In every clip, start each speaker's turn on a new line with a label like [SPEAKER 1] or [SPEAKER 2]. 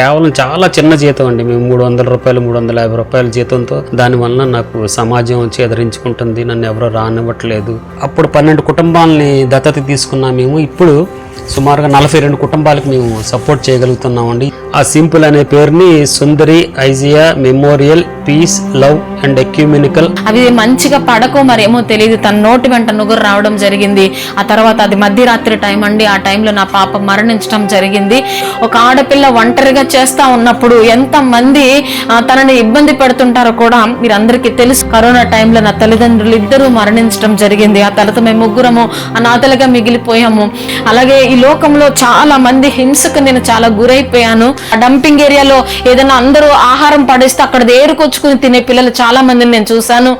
[SPEAKER 1] కేవలం చాలా చిన్న జీతం అండి. మేము 300 రూపాయలు 350 రూపాయల జీతంతో దానివల్ల నాకు సమాజం చేదరించుకుంటుంది, నన్ను ఎవరో రానివ్వట్లేదు. అప్పుడు 12 కుటుంబాలని దత్తత తీసుకున్నాం మేము. ఇప్పుడు సుమారుగా 42 కుటుంబాలకు మేము సపోర్ట్ చేయగలుగుతున్నామండి. ఆ సింపుల్ అనే పేరుని సుందరి ఐజియా memorial peace love and ecumenical.
[SPEAKER 2] అవి మంచిగా పడకో మరేమో తెలియదు, తన నోటి వెంట నుగురు రావడం జరిగింది. ఆ తర్వాత అది మధ్యరాత్రి టైం అండి. ఆ టైంలో నా పాప మరణించడం జరిగింది. ఒక ఆడపిల్ల ఒంటరిగా చేస్తా ఉన్నప్పుడు ఎంత మంది తనని ఇబ్బంది పెడుతుంటారో కూడా మీరందరికీ తెలుసు. కరోనా టైంలో నా తల్లిదండ్రులు ఇద్దరూ మరణించడం జరిగింది. ఆ తర్వాత మేము ముగ్గురము అనాథలుగా మిగిలిపోయాము. అలాగే ఈ లోకంలో చాలా మంది హింసకు నేను చాలా గురైపోయాను. ఆ డంపింగ్ ఏరియాలో ఏదైనా అందరూ ఆహారం పడేస్తే అక్కడ ఏరుకొచ్చుకుని తినే పిల్లలు చాలా మందిని నేను చూశాను.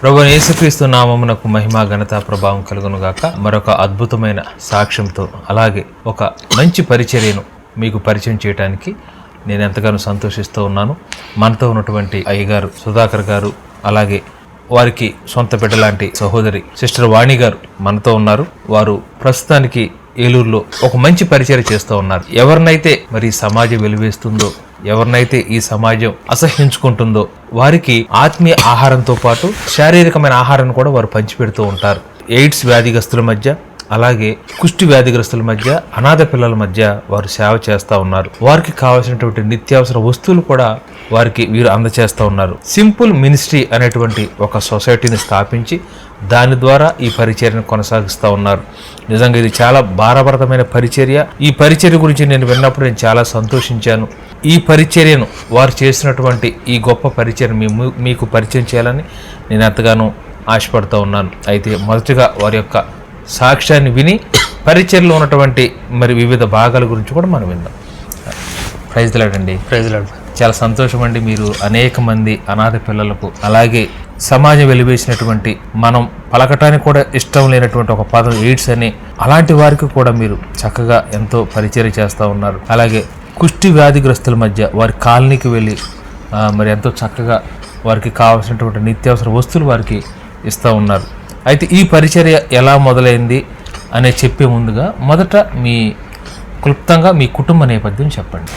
[SPEAKER 3] ప్రభువైన యేసుక్రీస్తు నామమునకు మహిమ ఘనత ప్రభావం కలుగును గాక. మరొక అద్భుతమైన సాక్ష్యంతో అలాగే ఒక మంచి పరిచర్యను మీకు పరిచయం చేయడానికి నేను ఎంతగానో సంతోషిస్తూ ఉన్నాను. మనతో ఉన్నటువంటి అయ్యగారు సుధాకర్ గారు, అలాగే వారికి సొంత బిడ్డ లాంటి సహోదరి సిస్టర్ వాణి గారు మనతో ఉన్నారు. వారు ప్రస్తుతానికి ఏలూరులో ఒక మంచి పరిచర్య చేస్తూ ఉన్నారు. ఎవరినైతే మరి సమాజం వెలివేస్తుందో, ఎవరినైతే ఈ సమాజం అసహ్యించుకుంటుందో వారికి ఆత్మీయ ఆహారంతో పాటు శారీరకమైన ఆహారాన్ని కూడా వారు పంచిపెడుతూ ఉంటారు. ఎయిడ్స్ వ్యాధిగ్రస్తుల మధ్య, అలాగే కుష్టి వ్యాధిగ్రస్తుల మధ్య, అనాథ పిల్లల మధ్య వారు సేవ చేస్తూ ఉన్నారు. వారికి కావాల్సినటువంటి నిత్యావసర వస్తువులు కూడా వారికి వీరు అందచేస్తూ ఉన్నారు. సింపుల్ మినిస్ట్రీ అనేటువంటి ఒక సొసైటీని స్థాపించి దాని ద్వారా ఈ పరిచర్యను కొనసాగిస్తూ ఉన్నారు. నిజంగా ఇది చాలా భారభరితమైన పరిచర్య. ఈ పరిచర్య గురించి నేను విన్నప్పుడు నేను చాలా సంతోషించాను. ఈ పరిచర్యను వారు చేసినటువంటి ఈ గొప్ప పరిచర్యను మీకు పరిచయం చేయాలని నేను ఎంతగానో ఆశపడుతూ ఉన్నాను. అయితే మొదటిగా వారి యొక్క సాక్ష్యాన్ని విని పరిచర్యలో ఉన్నటువంటి మరి వివిధ భాగాల గురించి కూడా మనం విందాం. ప్రైజ్ ది లార్డ్ అండి.
[SPEAKER 1] Praise the lord.
[SPEAKER 3] చాలా సంతోషం అండి. మీరు అనేక మంది అనాథ పిల్లలకు, అలాగే సమాజం వెలివేసినటువంటి మనం పలకటానికి కూడా ఇష్టం లేనటువంటి ఒక పదం ఎయిడ్స్ అని, అలాంటి వారికి కూడా మీరు చక్కగా ఎంతో పరిచర్య చేస్తూ ఉన్నారు. అలాగే కుష్టి వ్యాధిగ్రస్తుల మధ్య వారి కాలనీకి వెళ్ళి మరి ఎంతో చక్కగా వారికి కావాల్సినటువంటి నిత్యావసర వస్తువులు వారికి ఇస్తూ ఉన్నారు. అయితే ఈ పరిచర్య ఎలా మొదలైంది అనే చెప్పే ముందుగా మొదట క్లుప్తంగా మీ కుటుంబ నేపథ్యం చెప్పండి.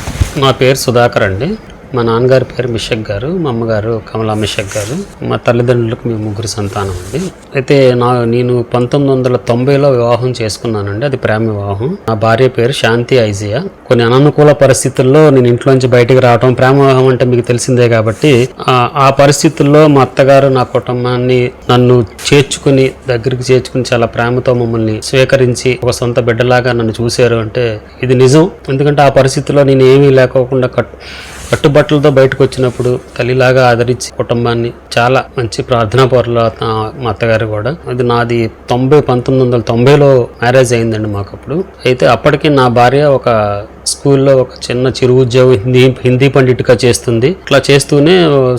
[SPEAKER 1] నా పేరు సుధాకర్ అండి. మా నాన్నగారి పేరు మిషక్ గారు, మా అమ్మగారు కమలా మిషక్ గారు. మా తల్లిదండ్రులకు మేము ముగ్గురు సంతానం అండి. అయితే నేను 1990లో వివాహం చేసుకున్నానండి. అది ప్రేమ వివాహం. నా భార్య పేరు శాంతి ఐజియా. కొన్ని అననుకూల పరిస్థితుల్లో నేను ఇంట్లోంచి బయటికి రావడం, ప్రేమ వివాహం అంటే మీకు తెలిసిందే కాబట్టి ఆ పరిస్థితుల్లో మా అత్తగారు నా కుటుంబాన్ని నన్ను దగ్గరికి చేర్చుకుని చాలా ప్రేమతో మమ్మల్ని స్వీకరించి ఒక సొంత బిడ్డలాగా నన్ను చూశారు. అంటే ఇది నిజం. ఎందుకంటే ఆ పరిస్థితుల్లో నేను ఏమీ లేకోకుండా కట్టుబట్టలతో బయటకు వచ్చినప్పుడు తల్లిలాగా ఆదరించి కుటుంబాన్ని చాలా మంచి ప్రార్థనా పరులు మా అత్తగారు కూడా. అది నాది 1990లో మ్యారేజ్ అయిందండి మాకు అప్పుడు. అయితే అప్పటికి నా భార్య ఒక స్కూల్లో ఒక చిన్న చిరు ఉద్యోగం హిందీ పండిట్గా చేస్తుంది. ఇట్లా చేస్తూనే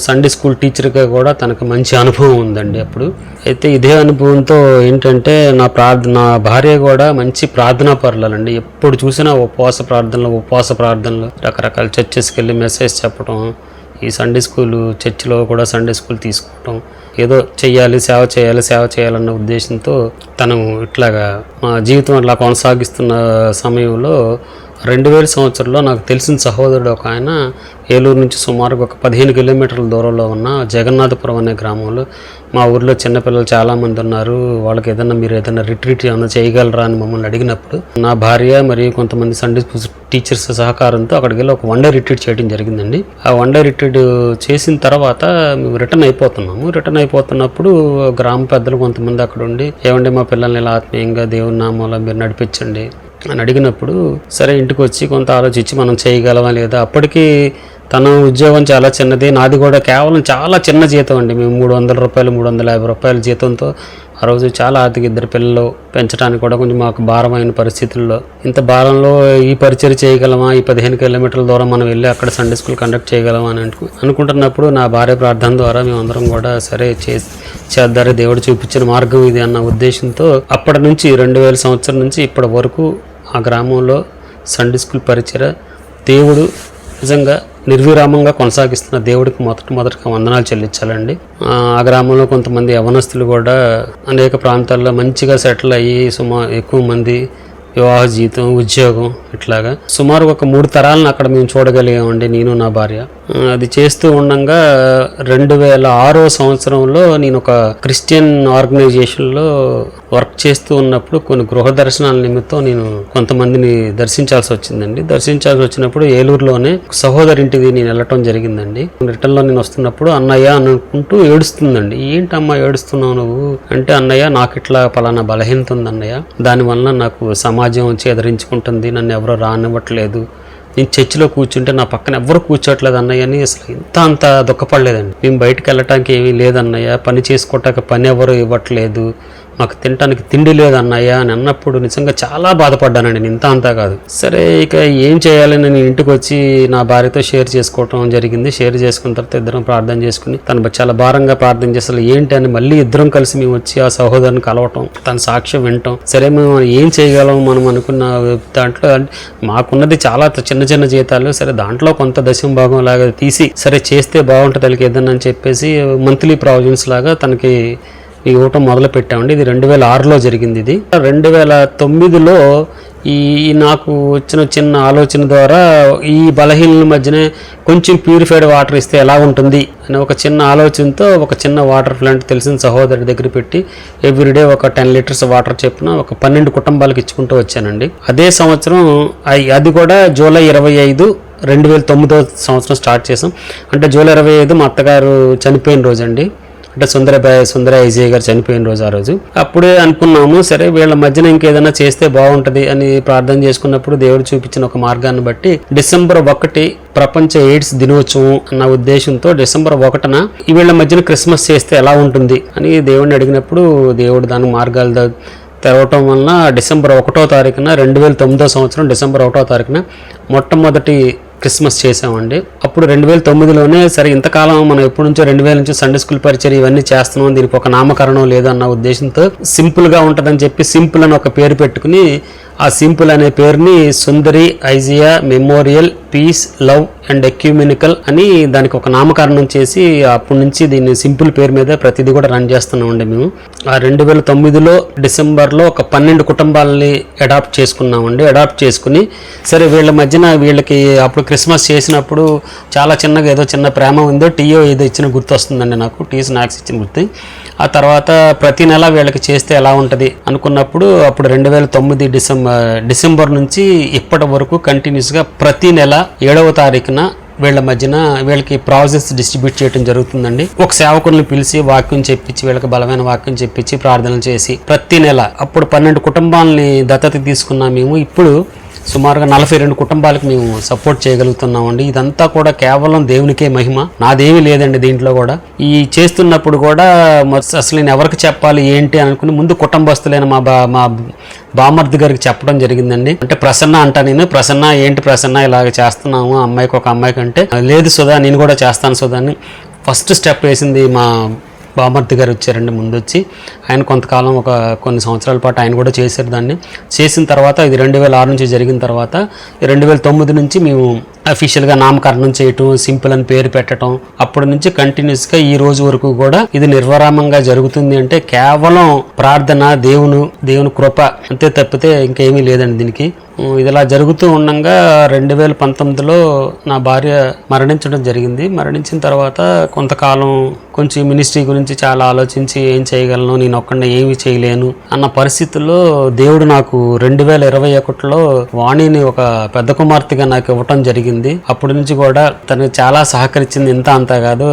[SPEAKER 1] సండే స్కూల్ టీచర్గా కూడా తనకు మంచి అనుభవం ఉందండి అప్పుడు. అయితే ఇదే అనుభవంతో ఏంటంటే నా భార్య కూడా మంచి ప్రార్థనా పరులండి. ఎప్పుడు చూసినా ఉపవాస ప్రార్థనలు రకరకాల చర్చెస్కి వెళ్ళి మెసేజ్ చెప్పడం, ఈ సండే స్కూల్ చర్చిలో కూడా సండే స్కూల్ తీసుకోవటం, ఏదో సేవ చేయాలన్న ఉద్దేశంతో తను ఇట్లాగా మా జీవితం అట్లా కొనసాగిస్తున్న సమయంలో 2000 సంవత్సరంలో నాకు తెలిసిన సహోదరుడు ఒక ఆయన ఏలూరు నుంచి సుమారుగా ఒక 15 కిలోమీటర్ల దూరంలో ఉన్న జగన్నాథపురం అనే గ్రామంలో, మా ఊర్లో చిన్నపిల్లలు చాలామంది ఉన్నారు, వాళ్ళకి మీరు ఏదైనా రిట్రీట్ ఏమైనా చేయగలరా అని మమ్మల్ని అడిగినప్పుడు నా భార్య మరియు కొంతమంది సండే టీచర్స్ సహకారంతో అక్కడికి వెళ్ళి ఒక 1 డే రిట్రీట్ చేయడం జరిగిందండి. ఆ 1 డే రిట్రీట్ చేసిన తర్వాత మేము రిటర్న్ అయిపోతున్నప్పుడు గ్రామ పెద్దలు కొంతమంది అక్కడ ఉండి, ఏమండి మా పిల్లల్ని ఇలా ఆత్మీయంగా దేవుని నామంలో మీరు నడిపించండి అని అడిగినప్పుడు, సరే ఇంటికి వచ్చి కొంత ఆలోచించి మనం చేయగలమా లేదా. అప్పటికి తన ఉద్యోగం చాలా చిన్నది, నాది కూడా కేవలం చాలా చిన్న జీతం అండి. మేము 300 రూపాయలు 350 రూపాయల జీతంతో ఆ రోజు చాలా ఆర్థిక, 2 పిల్లలు పెంచడానికి కూడా కొంచెం మాకు భారమైన పరిస్థితుల్లో, ఇంత భారంలో ఈ పరిచయం చేయగలమా, ఈ 15 కిలోమీటర్ల దూరం మనం వెళ్ళి అక్కడ సండే స్కూల్ కండక్ట్ చేయగలమా అని అనుకుంటున్నప్పుడు నా భార్య ప్రార్థన ద్వారా మేమందరం కూడా సరే చేద్దారే, దేవుడు చూపించిన మార్గం ఇది అన్న ఉద్దేశంతో అప్పటి నుంచి 2000 సంవత్సరం నుంచి ఇప్పటి వరకు ఆ గ్రామంలో సండే స్కూల్ పరిచయం దేవుడు నిజంగా నిర్విరామంగా కొనసాగిస్తున్న దేవుడికి మొదటగా వందనాలు చెల్లించాలండి. ఆ గ్రామంలో కొంతమంది యవనస్తులు కూడా అనేక ప్రాంతాల్లో మంచిగా సెటిల్ అయ్యి ఎక్కువ మంది వివాహ జీవితం, ఉద్యోగం, ఇట్లాగా సుమారు ఒక 3 తరాలను అక్కడ మేము చూడగలిగామండి, నేను నా భార్య. అది చేస్తూ ఉండగా 2006 సంవత్సరంలో నేను ఒక క్రిస్టియన్ ఆర్గనైజేషన్లో వర్క్ చేస్తూ ఉన్నప్పుడు కొన్ని గృహ దర్శనాల నిమిత్తం నేను కొంతమందిని దర్శించాల్సి వచ్చిందండి. దర్శించాల్సి వచ్చినప్పుడు ఏలూరులోనే సహోదరి ఇంటికి నేను వెళ్ళటం జరిగిందండి. రిటర్న్లో నేను వస్తున్నప్పుడు అన్నయ్య అనుకుంటూ ఏడుస్తుందండి. ఏంటమ్మా ఏడుస్తున్నావు నువ్వు అంటే, అన్నయ్య నాకు ఇట్లా పలానా బలహీనత ఉంది అన్నయ్య, దానివల్ల నాకు సమాజం చేదరించుకుంటుంది, నన్ను ఎవరో రానివ్వట్లేదు, నేను చర్చిలో కూర్చుంటే నా పక్కన ఎవరు కూర్చోట్లేదు అన్నయ్య అని అసలు అంత దుఃఖపడలేదండి. మేము బయటకు వెళ్ళటానికి ఏమీ లేదన్నయ్య, పని చేసుకోవటానికి పని ఎవరు ఇవ్వట్లేదు, మాకు తినడానికి తిండి లేదన్నయ్య అని అన్నప్పుడు నిజంగా చాలా బాధపడ్డానండి. నేను అంతా కాదు. సరే ఇక ఏం చేయాలని నేను ఇంటికి వచ్చి నా భార్యతో షేర్ చేసుకోవటం జరిగింది. షేర్ చేసుకున్న తర్వాత ఇద్దరం ప్రార్థన చేసుకుని, తను చాలా భారంగా ప్రార్థన చేసి అసలు ఏంటి అని మళ్ళీ ఇద్దరం కలిసి మేము వచ్చి ఆ సహోదరుని కలవటం, తన సాక్ష్యం వినటం. సరే మేము ఏం చేయగలం మనం అనుకున్న దాంట్లో మాకున్నది చాలా చిన్న జీతాలు, సరే దాంట్లో కొంత దశం భాగం లాగా తీసి సరే చేస్తే బాగుంటుంది వాళ్ళకి ఏదన్నా అని చెప్పేసి మంత్లీ ప్రావిజన్స్ లాగా తనకి ఇవ్వటం మొదలు పెట్టామండి. ఇది 2006లో జరిగింది. ఇది 2009లో ఈ నాకు వచ్చిన చిన్న ఆలోచన ద్వారా ఈ బలహీనల మధ్యనే కొంచెం ప్యూరిఫైడ్ వాటర్ ఇస్తే ఎలా ఉంటుంది అని ఒక చిన్న ఆలోచనతో ఒక చిన్న వాటర్ ప్లాంట్ తెలిసిన సహోదరి దగ్గర పెట్టి ఎవ్రీడే ఒక 10 లీటర్స్ వాటర్ చెప్పిన ఒక 12 కుటుంబాలకు ఇచ్చుకుంటూ వచ్చానండి. అదే సంవత్సరం అది కూడా జూలై 25, 2009 సంవత్సరం స్టార్ట్ చేసాం. అంటే జూలై 25 మా అత్తగారు చనిపోయిన రోజు అండి. అంటే సుందర ఐజయ్య గారు చనిపోయిన రోజు. ఆ రోజు అప్పుడే అనుకున్నాము సరే వీళ్ళ మధ్యన ఇంకేదైనా చేస్తే బాగుంటుంది అని ప్రార్థన చేసుకున్నప్పుడు దేవుడు చూపించిన ఒక మార్గాన్ని బట్టి డిసెంబర్ 1 ప్రపంచ ఎయిడ్స్ దినోత్సవం అన్న ఉద్దేశంతో డిసెంబర్ 1న వీళ్ళ మధ్యన క్రిస్మస్ చేస్తే ఎలా ఉంటుంది అని దేవుడిని అడిగినప్పుడు దేవుడు దాని మార్గాలు తెరవటం వలన డిసెంబర్ 1వ తారీఖున 2009 సంవత్సరం డిసెంబర్ 1వ తారీఖున మొట్టమొదటి క్రిస్మస్ చేసామండి. అప్పుడు 2009లోనే సరే ఇంతకాలం మనం ఎప్పటి నుంచో 2000 నుంచి సండే స్కూల్ పరిచయం ఇవన్నీ చేస్తున్నాం, దీనికి ఒక నామకరణం లేదన్న ఉద్దేశంతో సింపుల్గా ఉంటుందని చెప్పి సింపుల్ అని ఒక పేరు పెట్టుకుని ఆ సింపుల్ అనే పేరుని సుందరి ఐజియా memorial peace love and ecumenical అని దానికి ఒక నామకరణం చేసి అప్పటి నుంచి దీన్ని సింపుల్ పేరు మీద ప్రతిదీ కూడా రన్ చేస్తున్నామండి. మేము ఆ 2009లో డిసెంబర్లో ఒక 12 కుటుంబాలని అడాప్ట్ చేసుకున్నామండి. అడాప్ట్ చేసుకుని సరే వీళ్ళ మధ్యన వీళ్ళకి అప్పుడు క్రిస్మస్ చేసినప్పుడు చాలా చిన్నగా ఏదో చిన్న ప్రేమ ఉందో టీయో ఏదో ఇచ్చిన గుర్తు వస్తుందండి నాకు, టీ స్నాక్స్ ఇచ్చిన గుర్తు. ఆ తర్వాత ప్రతి నెల వీళ్ళకి చేస్తే ఎలా ఉంటుంది అనుకున్నప్పుడు అప్పుడు 2009 డిసెంబర్ నుంచి ఇప్పటి వరకు కంటిన్యూస్గా ప్రతి నెల 7వ తారీఖున వీళ్ళ మధ్యన వీళ్ళకి ప్రాసెస్ డిస్ట్రిబ్యూట్ చేయడం జరుగుతుందండి. ఒక సేవకుల్ని పిలిచి వాక్యం చెప్పించి వీళ్ళకి బలమైన వాక్యం చెప్పించి ప్రార్థనలు చేసి ప్రతి నెల అప్పుడు 12 కుటుంబాలని దత్తత తీసుకున్నాం మేము. ఇప్పుడు సుమారుగా 42 కుటుంబాలకు మేము సపోర్ట్ చేయగలుగుతున్నామండి. ఇదంతా కూడా కేవలం దేవునికే మహిమ, నాదేమీ లేదండి దీంట్లో కూడా. ఈ చేస్తున్నప్పుడు కూడా అసలు నేను ఎవరికి చెప్పాలి ఏంటి అనుకుని ముందు కుటుంబస్తులైన మా బామర్ది గారికి చెప్పడం జరిగిందండి. అంటే ప్రసన్న అంటా నేను, ప్రసన్న ఏంటి ప్రసన్న ఇలాగ చేస్తున్నాము అమ్మాయికి ఒక అమ్మాయి కంటే, లేదు సుధా నేను కూడా చేస్తాను సుధా అని ఫస్ట్ స్టెప్ వేసింది మా బామర్ది గారు వచ్చారండి. ముందు వచ్చి ఆయన కొంతకాలం కొన్ని సంవత్సరాల పాటు ఆయన కూడా చేశారు. దాన్ని చేసిన తర్వాత ఇది 2006 నుంచి జరిగిన తర్వాత 2009 నుంచి మేము అఫీషియల్గా నామకరణం చేయటం, సింపుల్ అని పేరు పెట్టడం, అప్పటి నుంచి కంటిన్యూస్గా ఈ రోజు వరకు కూడా ఇది నిర్విరామంగా జరుగుతుంది. అంటే కేవలం ప్రార్థన, దేవుని కృప అంతే తప్పితే ఇంకేమీ లేదండి దీనికి. ఇది ఇలా జరుగుతూ ఉండగా 2019లో నా భార్య మరణించడం జరిగింది. మరణించిన తర్వాత కొంతకాలం కొంచెం మినిస్ట్రీ గురించి చాలా ఆలోచించి ఏం చేయగలను, నేను ఒక్కడిని ఏమి చేయలేను అన్న పరిస్థితుల్లో దేవుడు నాకు 2021లో వాణిని ఒక పెద్ద కుమార్తెగా నాకు ఇవ్వటం జరిగింది. జరిగింది. అప్పటి నుంచి కూడా తను చాలా సహకరించింది. ఇంత అంతా కాదు.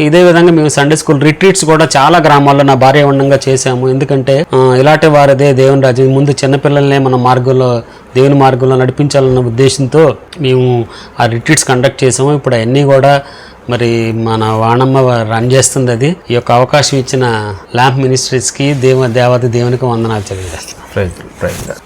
[SPEAKER 1] ఇదే విధంగా మేము సండే స్కూల్ రిట్రీట్స్ కూడా చాలా గ్రామాల్లో నా భార్య ఉండంగా చేశాము. ఎందుకంటే ఇలాంటి వారిదే దేవుని రాజ్యం, ముందు చిన్నపిల్లల్నే మన మార్గంలో దేవుని మార్గంలో నడిపించాలన్న ఉద్దేశంతో మేము ఆ రిట్రీట్స్ కండక్ట్ చేసాము. ఇప్పుడు అవన్నీ కూడా మరి మన వాణమ్మ రన్ చేస్తుంది. అది ఈ యొక్క అవకాశం ఇచ్చిన ల్యాంప్ మినిస్ట్రీస్కి దేవాది దేవునికి వందనాలు తెలియజేస్తాం.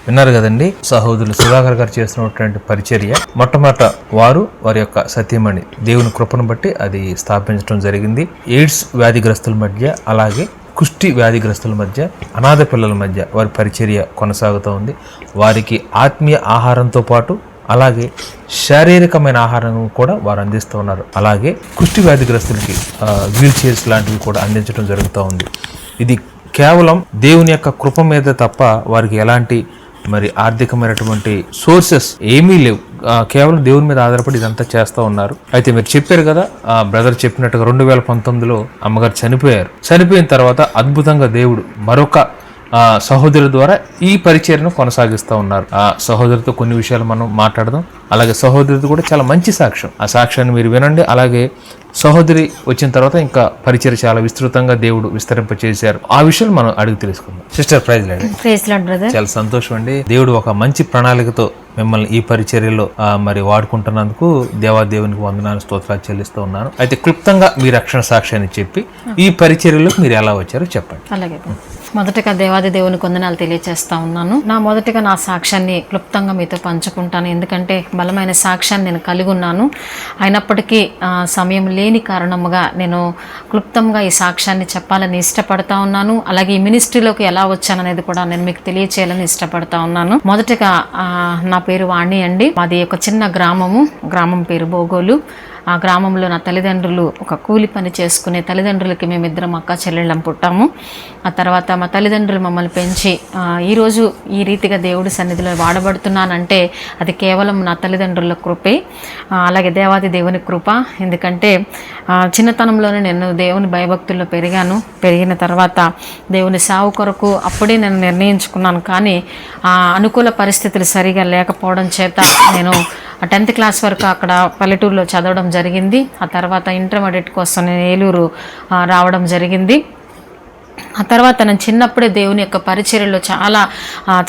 [SPEAKER 3] విన్నారు కదండి, సహోదరులు సుధాకర్ గారు చేస్తున్నటువంటి పరిచర్య. మొట్టమొదట వారి యొక్క సతీమణి దేవుని కృపను బట్టి అది స్థాపించడం జరిగింది. ఎయిడ్స్ వ్యాధిగ్రస్తుల మధ్య, అలాగే కుష్టి వ్యాధిగ్రస్తుల మధ్య, అనాథ పిల్లల మధ్య వారి పరిచర్య కొనసాగుతూ ఉంది. వారికి ఆత్మీయ ఆహారంతో పాటు అలాగే శారీరకమైన ఆహారం కూడా వారు అందిస్తూ ఉన్నారు. అలాగే కుష్టి వ్యాధిగ్రస్తులకి వీల్ చైర్స్ లాంటివి కూడా అందించడం జరుగుతూ ఉంది. ఇది కేవలం దేవుని యొక్క కృప మీద తప్ప వారికి ఎలాంటి మరి ఆర్థికమైనటువంటి సోర్సెస్ ఏమీ లేవు. కేవలం దేవుని మీద ఆధారపడి ఇదంతా చేస్తూ ఉన్నారు. అయితే మీరు చెప్పారు కదా, బ్రదర్ చెప్పినట్టుగా 2019లో అమ్మగారు చనిపోయిన తర్వాత అద్భుతంగా దేవుడు మరొక సహోదరు ద్వారా ఈ పరిచర్యను కొనసాగిస్తూ ఉన్నారు. ఆ సహోదరితో కొన్ని విషయాలు మనం మాట్లాడదాం. అలాగే సహోదరితో కూడా చాలా మంచి సాక్ష్యం, ఆ సాక్ష్యాన్ని మీరు వినండి. అలాగే సహోదరి వచ్చిన తర్వాత ఇంకా పరిచర్య చాలా విస్తృతంగా దేవుడు విస్తరింపచేశారు. ఆ విషయాలు మనం అడిగి తెలుసుకుందాం. Sister praise lord. చాలా సంతోషం అండి. దేవుడు ఒక మంచి ప్రణాళికతో మిమ్మల్ని ఈ పరిచర్యలో మరి వాడుకుంటున్నందుకు దేవాదేవునికి వందనాలు, స్తోత్రాలు చెల్లిస్తూ ఉన్నాను. అయితే క్లుప్తంగా మీ రక్షణ సాక్ష్యాన్ని చెప్పి ఈ పరిచర్యలోకి మీరు ఎలా వచ్చారో చెప్పండి.
[SPEAKER 2] అలాగే మొదటగా దేవాది దేవునికి వందనాలు తెలియజేస్తా ఉన్నాను. మొదటగా నా సాక్ష్యాన్ని క్లుప్తంగా మీతో పంచుకుంటాను. ఎందుకంటే బలమైన సాక్ష్యాన్ని నేను కలిగి ఉన్నాను. అయినప్పటికీ సమయం లేని కారణముగా నేను క్లుప్తంగా ఈ సాక్ష్యాన్ని చెప్పాలని ఇష్టపడతా ఉన్నాను. అలాగే ఈ మినిస్ట్రీలోకి ఎలా వచ్చాననేది కూడా నేను మీకు తెలియచేయాలని ఇష్టపడతా ఉన్నాను. మొదటగా నా పేరు వాణి అండి. మాది ఒక చిన్న గ్రామం పేరు బోగోలు. ఆ గ్రామంలో నా తల్లిదండ్రులు ఒక కూలి పని చేసుకునే తల్లిదండ్రులకి మేమిద్దరం అక్క చెల్లెళ్ళం పుట్టాము. ఆ తర్వాత మా తల్లిదండ్రులు మమ్మల్ని పెంచి ఈరోజు ఈ రీతిగా దేవుడి సన్నిధిలో వాడబడుతున్నానంటే అది కేవలం నా తల్లిదండ్రుల కృపే, అలాగే దేవాది దేవుని కృప. ఎందుకంటే చిన్నతనంలోనే నేను దేవుని భయభక్తుల్లో పెరిగిన తర్వాత దేవుని సావు కొరకు అప్పుడే నేను నిర్ణయించుకున్నాను. కానీ అనుకూల పరిస్థితులు సరిగా లేకపోవడం చేత నేను 10th క్లాస్ వరకు అక్కడ పల్లెటూరులో చదవడం జరిగింది. ఆ తర్వాత ఇంటర్మీడియట్ కోసం నేను ఏలూరు రావడం జరిగింది. ఆ తర్వాత నేను చిన్నప్పుడే దేవుని యొక్క పరిచర్యలో చాలా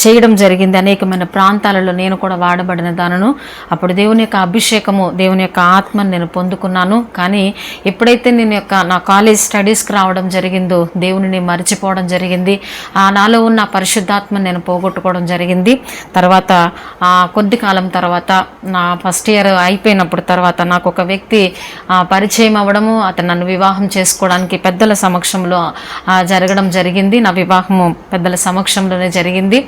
[SPEAKER 2] చేయడం జరిగింది. అనేకమైన ప్రాంతాలలో నేను కూడా వాడబడిన దానను. అప్పుడు దేవుని యొక్క అభిషేకము, దేవుని యొక్క ఆత్మను నేను పొందుకున్నాను. కానీ ఎప్పుడైతే నా కాలేజ్ స్టడీస్కి రావడం జరిగిందో దేవుని మర్చిపోవడం జరిగింది. నాలో ఉన్న పరిశుద్ధాత్మను నేను పోగొట్టుకోవడం జరిగింది. తర్వాత కొద్ది కాలం తర్వాత నా ఫస్ట్ ఇయర్ అయిపోయినప్పుడు తర్వాత నాకు ఒక వ్యక్తి పరిచయం అవ్వడము, అతను నన్ను వివాహం చేసుకోవడానికి పెద్దల సమక్షంలో జరగడం జరిగింది. నా వివాహము పెద్దల సమక్షంలోనే జరిగింది.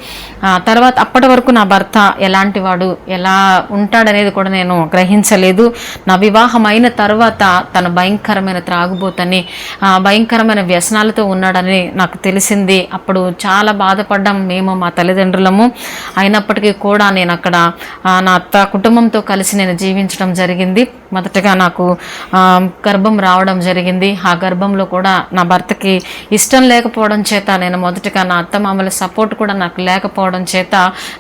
[SPEAKER 2] తర్వాత అప్పటి వరకు నా భర్త ఎలాంటి వాడు, ఎలా ఉంటాడనేది కూడా నేను గ్రహించలేదు. నా వివాహం అయిన తర్వాత తను భయంకరమైన త్రాగుబోతని, భయంకరమైన వ్యసనాలతో ఉన్నాడని నాకు తెలిసింది. అప్పుడు చాలా బాధపడ్డాం మేము, మా తల్లిదండ్రులము. అయినప్పటికీ కూడా నేను అక్కడ నా అత్త కుటుంబంతో కలిసి నేను జీవించడం జరిగింది. మొదటగా నాకు గర్భం రావడం జరిగింది. ఆ గర్భంలో కూడా నా భర్తకి ఇష్టం లేకపోవడం చేత నేను మొదటగా నా అత్తమామల సపోర్ట్ కూడా నాకు లేకపోవడం చేత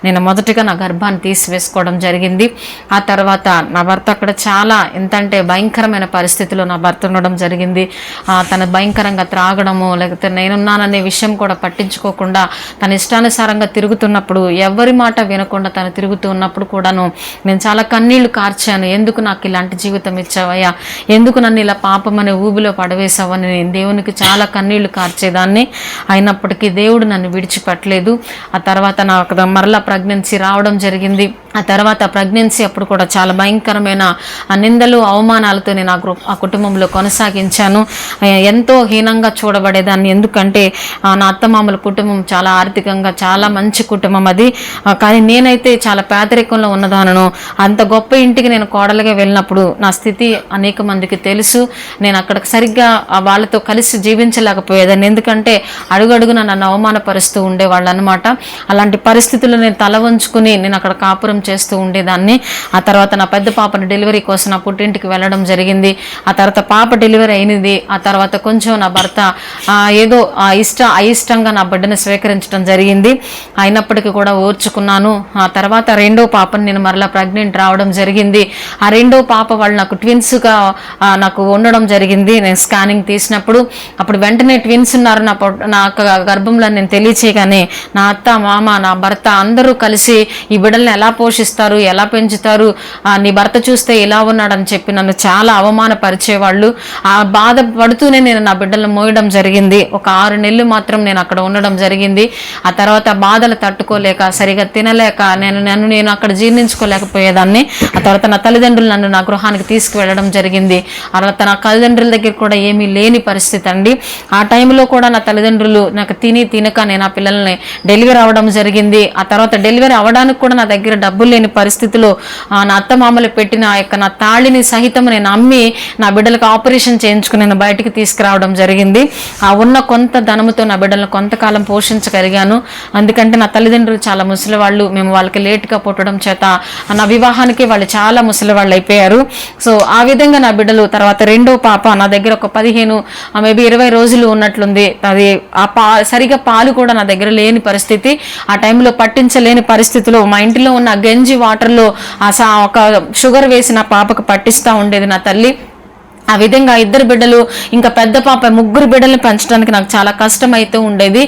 [SPEAKER 2] నేను మొదటగా నా గర్భాన్ని తీసివేసుకోవడం జరిగింది. ఆ తర్వాత నా భర్త అక్కడ చాలా ఎంతంటే భయంకరమైన పరిస్థితిలో నా భర్త ఉండడం జరిగింది. తను భయంకరంగా త్రాగడము, లేకపోతే నేనున్నాననే విషయం కూడా పట్టించుకోకుండా తన ఇష్టానుసారంగా తిరుగుతున్నప్పుడు, ఎవరి మాట వినకుండా తను తిరుగుతూ ఉన్నప్పుడు కూడాను నేను చాలా కన్నీళ్లు కార్చాను. ఎందుకు నాకు ఇలాంటి జీవితం ఇచ్చావయ్యా, ఎందుకు నన్ను ఇలా పాపమనే ఊబిలో పడవేసావని నేను దేవునికి చాలా కన్నీళ్లు కార్చేదాన్ని. అయినప్పటికీ దేవుడు నన్ను విడిచిపెట్టలేదు. ఆ తర్వాత నాకు మరలా ప్రెగ్నెన్సీ రావడం జరిగింది. ఆ తర్వాత ప్రెగ్నెన్సీ అప్పుడు కూడా చాలా భయంకరమైన నిందలు, అవమానాలతో నేను ఆ కుటుంబంలో కొనసాగించాను. ఎంతో హీనంగా చూడబడేదాన్ని. ఎందుకంటే నా అత్తమామల కుటుంబం చాలా ఆర్థికంగా చాలా మంచి కుటుంబం అది. కానీ నేనైతే చాలా పేదరికంలో ఉన్నదానను. అంత గొప్ప ఇంటికి నేను కోడలుగా వెళ్ళినప్పుడు నా స్థితి అనేక మందికి తెలుసు. నేను అక్కడ సరిగ్గా వాళ్ళతో కలిసి జీవించలేకపోయేదాన్ని. ఎందుకంటే అడుగడుగున నన్ను అవమానపరుస్తూ ఉండేవాళ్ళు అనమాట. అలాంటి పరిస్థితుల్లో నేను తల వంచుకుని నేను అక్కడ కాపురం ప్రయాణం చేస్తూ ఉండేదాన్ని. ఆ తర్వాత నా పెద్ద పాపని డెలివరీ కోసం నా పుట్టింటికి వెళ్ళడం జరిగింది. ఆ తర్వాత పాప డెలివరీ అయినది. ఆ తర్వాత కొంచెం నా భర్త ఏదో అయిష్టంగా నా బిడ్డను స్వీకరించడం జరిగింది. అయినప్పటికీ కూడా ఓర్చుకున్నాను. ఆ తర్వాత రెండో పాపని నేను మరలా ప్రెగ్నెంట్ రావడం జరిగింది. ఆ రెండో పాప వాళ్ళు నాకు ట్విన్స్గా నాకు ఉండడం జరిగింది. నేను స్కానింగ్ తీసినప్పుడు అప్పుడు వెంటనే ట్విన్స్ ఉన్నారు నా గర్భంలో నేను తెలియచేయగానే నా అత్త, మామ, నా భర్త అందరూ కలిసి ఈ బిడ్డల్ని ఎలా పోషిస్తారు, ఎలా పెంచుతారు, నీ భర్త చూస్తే ఇలా ఉన్నాడని చెప్పి నన్ను చాలా అవమానపరిచేవాళ్ళు. ఆ బాధపడుతూనే నేను నా బిడ్డలను మోయడం జరిగింది. ఒక 6 నెలలు మాత్రం నేను అక్కడ ఉండడం జరిగింది. ఆ తర్వాత బాధలు తట్టుకోలేక, సరిగా తినలేక, నేను అక్కడ జీర్ణించుకోలేకపోయేదాన్ని. ఆ తర్వాత నా తల్లిదండ్రులు నన్ను నా గృహానికి తీసుకువెళ్ళడం జరిగింది. అలా నా తల్లిదండ్రుల దగ్గర కూడా ఏమీ లేని పరిస్థితి అండి. ఆ టైంలో కూడా నా తల్లిదండ్రులు నాకు తినక నేను ఆ పిల్లల్ని డెలివరీ అవ్వడం జరిగింది. ఆ తర్వాత డెలివరీ అవ్వడానికి కూడా నా దగ్గర డబ్బులు లేని పరిస్థితిలో నా అత్త మామలు పెట్టిన నా తాళిని సహితం నేను అమ్మి నా బిడ్డలకు ఆపరేషన్ చేయించుకుని నేను బయటికి తీసుకురావడం జరిగింది. ఆ ఉన్న కొంత ధనముతో నా బిడ్డలను కొంతకాలం పోషించగలిగాను. ఎందుకంటే నా తల్లిదండ్రులు చాలా ముసలివాళ్ళు. మేము వాళ్ళకి లేట్గా పుట్టడం చేత నా వివాహానికి వాళ్ళు చాలా ముసలివాళ్ళు అయిపోయారు. సో ఆ విధంగా నా బిడ్డలు తర్వాత రెండో పాప నా దగ్గర ఒక 15 మేబీ 20 రోజులు ఉన్నట్లుంది. అది సరిగా పాలు కూడా నా దగ్గర లేని పరిస్థితి. ఆ టైంలో పట్టించలేని పరిస్థితిలో మా ఇంటిలో ఉన్న గంజి వాటర్లో ఒక షుగర్ వేసి నా పాపకు పట్టిస్తూ ఉండేది నా తల్లి. ఆ విధంగా 2 బిడ్డలు ఇంకా పెద్ద పాప 3 బిడ్డల్ని పెంచడానికి నాకు చాలా కష్టం అయితే ఉండేది.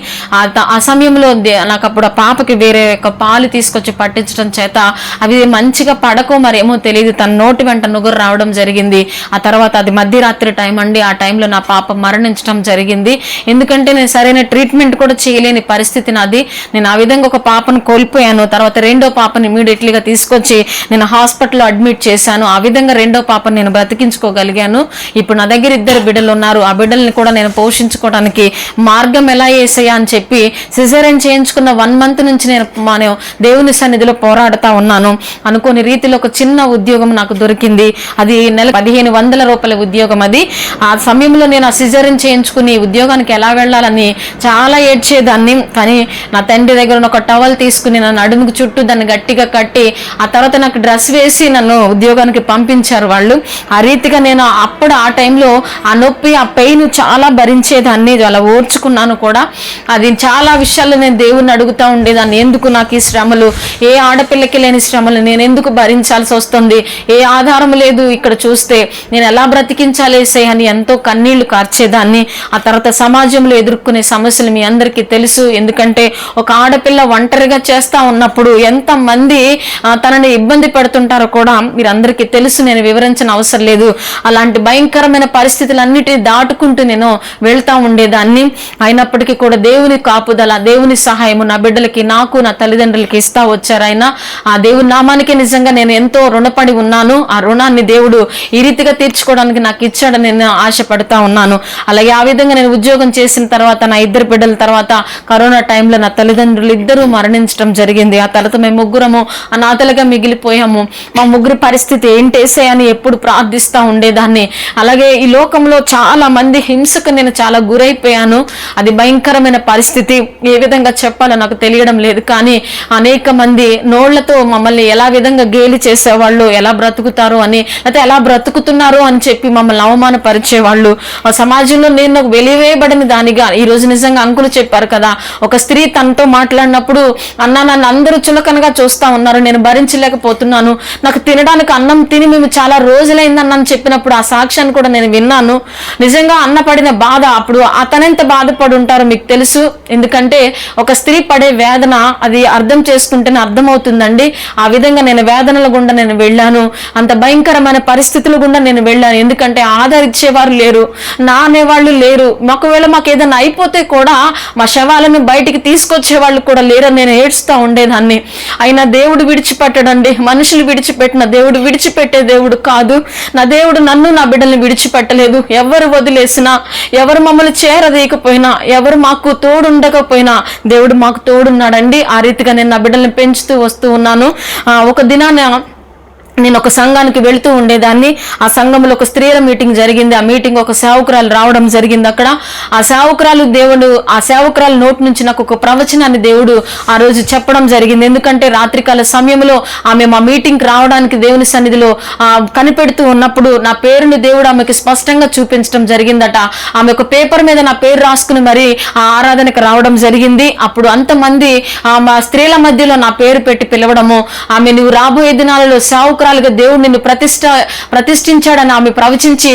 [SPEAKER 2] ఆ సమయంలో నాకు అప్పుడు ఆ పాపకి వేరే ఒక పాలు తీసుకొచ్చి పట్టించడం చేత అవి మంచిగా పడకో మరేమో తెలియదు, తన నోటి వెంట నుగురు రావడం జరిగింది. ఆ తర్వాత అది మధ్యరాత్రి టైం అండి. ఆ టైంలో నా పాప మరణించడం జరిగింది. ఎందుకంటే నేను సరైన ట్రీట్మెంట్ కూడా చేయలేని పరిస్థితి నాది. నేను ఆ విధంగా ఒక పాపను కోల్పోయాను. తర్వాత రెండో పాపని ఇమీడియట్లీగా తీసుకొచ్చి నేను హాస్పిటల్లో అడ్మిట్ చేశాను. ఆ విధంగా రెండో పాపని నేను బ్రతికించుకోగలిగాను. ఇప్పుడు నా దగ్గర 2 బిడ్డలు ఉన్నారు. ఆ బిడ్డల్ని కూడా నేను పోషించుకోవడానికి మార్గం ఎలా వేసాయా అని చెప్పి సిజేరియన్ చేయించుకున్న 1 మంత్ నుంచి నేను దేవుని సన్నిధిలో పోరాడుతూ ఉన్నాను. అనుకోని రీతిలో ఒక చిన్న ఉద్యోగం నాకు దొరికింది. అది నెల 1500 రూపాయల ఉద్యోగం. అది ఆ సమయంలో నేను ఆ సిజేరియన్ చేయించుకుని ఉద్యోగానికి ఎలా వెళ్ళాలని చాలా ఏడ్చేదాన్ని. కానీ నా తండ్రి దగ్గర ఒక టవల్ తీసుకుని నన్ను అడుగుకు చుట్టూ దాన్ని గట్టిగా కట్టి ఆ తర్వాత నాకు డ్రెస్ వేసి నన్ను ఉద్యోగానికి పంపించారు వాళ్ళు. ఆ రీతిగా నేను ఆ టైంలో ఆ నొప్పి, ఆ పెయిన్ చాలా భరించేదాన్ని, అలా ఓర్చుకున్నాను కూడా. అది చాలా విషయాల్లో నేను దేవుణ్ణి అడుగుతూ ఉండేదాన్ని, ఎందుకు నాకు ఈ శ్రమలు, ఏ ఆడపిల్లకి లేని శ్రమలు నేను ఎందుకు భరించాల్సి వస్తుంది, ఏ ఆధారం లేదు ఇక్కడ చూస్తే, నేను ఎలా బ్రతికించాలేసే అని ఎంతో కన్నీళ్లు కార్చేదాన్ని. ఆ తర్వాత సమాజంలో ఎదుర్కొనే సమస్యలు మీ అందరికీ తెలుసు. ఎందుకంటే ఒక ఆడపిల్ల ఒంటరిగా చేస్తూ ఉన్నప్పుడు ఎంతమంది తనని ఇబ్బంది పెడుతుంటారో కూడా మీరందరికీ తెలుసు, నేను వివరించిన అవసరం లేదు. అలాంటి భయంకరమైన పరిస్థితులన్నిటిని దాటుకుంటూ నేను వెళ్తా ఉండేదాన్ని. అయినప్పటికీ కూడా దేవుని కాపుదల, దేవుని సహాయము నా బిడ్డలకి, నాకు, నా తల్లిదండ్రులకి ఇస్తా వచ్చారు. ఆయన ఆ దేవుని నామానికి నిజంగా నేను ఎంతో రుణపడి ఉన్నాను. ఆ రుణాన్ని దేవుడు ఈ రీతిగా తీర్చుకోవడానికి నాకు ఇచ్చాడని నేను ఆశపడతా ఉన్నాను. అలాగే ఆ విధంగా నేను ఉద్యోగం చేసిన తర్వాత నా 2 బిడ్డల తర్వాత కరోనా టైంలో నా తల్లిదండ్రులు 2 మరణించడం జరిగింది. ఆ తర్వాత మేము 3 అనాథలుగా మిగిలిపోయాము. మా 3 పరిస్థితి ఏంటేసే అని ఎప్పుడు ప్రార్థిస్తూ ఉండేదాన్ని. అలాగే ఈ లోకంలో చాలా మంది హింసకు నేను చాలా గురైపోయాను. అది భయంకరమైన పరిస్థితి. ఏ విధంగా చెప్పాలో నాకు తెలియడం లేదు. కానీ అనేక మంది నోళ్లతో మమ్మల్ని ఎలా విధంగా గేలి చేసేవాళ్ళు, ఎలా బ్రతుకుతారు అని, లేకపోతే ఎలా బ్రతుకుతున్నారు అని చెప్పి మమ్మల్ని అవమానపరిచేవాళ్ళు. ఆ సమాజంలో నేను వెలివేయబడిన దానిగా, ఈ రోజు నిజంగా అంకులు చెప్పారు కదా, ఒక స్త్రీ తనతో మాట్లాడినప్పుడు నన్ను అందరూ చులకనగా చూస్తా ఉన్నారు, నేను భరించలేకపోతున్నాను, నాకు తినడానికి అన్నం తిని మేము చాలా రోజులైందన్న చెప్పినప్పుడు ఆ సాక్ష్యాన్ని కూడా నేను విన్నాను. నిజంగా అన్న పడిన బాధ, అప్పుడు అతనెంత బాధపడి ఉంటారో మీకు తెలుసు. ఎందుకంటే ఒక స్త్రీ పడే వేదన అది అర్థం చేసుకుంటేనే అర్థమవుతుందండి. ఆ విధంగా నేను వేదనల గుండా నేను వెళ్ళాను. అంత భయంకరమైన పరిస్థితుల గుండా నేను వెళ్ళాను. ఎందుకంటే ఆదరించేవారు లేరు, నా అనేవాళ్ళు లేరు. ఒకవేళ మాకు ఏదైనా అయిపోతే కూడా మా శవాలను బయటికి తీసుకొచ్చే వాళ్ళు కూడా లేరని నేను ఏడుస్తూ ఉండేదాన్ని. అయినా దేవుడు విడిచిపెట్టడండి. మనుషులు విడిచిపెట్టిన దేవుడు విడిచిపెట్టే దేవుడు కాదు. నా దేవుడు నన్ను, నా బిడ్డల్ని విడిచిపెట్టలేదు. ఎవరు వదిలేసినా, ఎవరు మమ్మల్ని చేరదీయకపోయినా, ఎవరు మాకు తోడుండకపోయినా దేవుడు మాకు తోడున్నాడండి. ఆ రీతిగా నేను నా బిడ్డల్ని పెంచుతూ వస్తూ ఉన్నాను. ఒక దినాన నేను ఒక సంఘానికి వెళుతూ ఉండేదాన్ని. ఆ సంఘంలో ఒక స్త్రీల మీటింగ్ జరిగింది. ఆ మీటింగ్ ఒక సేవకురాలు రావడం జరిగింది. అక్కడ ఆ సేవకురాలు నోటి నుంచి నాకు ఒక ప్రవచనాన్ని దేవుడు ఆ రోజు చెప్పడం జరిగింది. ఎందుకంటే రాత్రికాల సమయంలో ఆమె మా మీటింగ్కి రావడానికి దేవుని సన్నిధిలో కనిపెడుతూ ఉన్నప్పుడు నా పేరుని దేవుడు ఆమెకు స్పష్టంగా చూపించడం జరిగిందట. ఆమె ఒక పేపర్ మీద నా పేరు రాసుకుని మరి ఆ ఆరాధనకు రావడం జరిగింది. అప్పుడు అంతమంది మా స్త్రీల మధ్యలో నా పేరు పెట్టి పిలవడము, ఆమె నువ్వు రాబోయే దినాలలో సేవకురాలుగా దేవుడు నిన్ను ప్రతిష్ఠించాడని ఆమె ప్రవచించి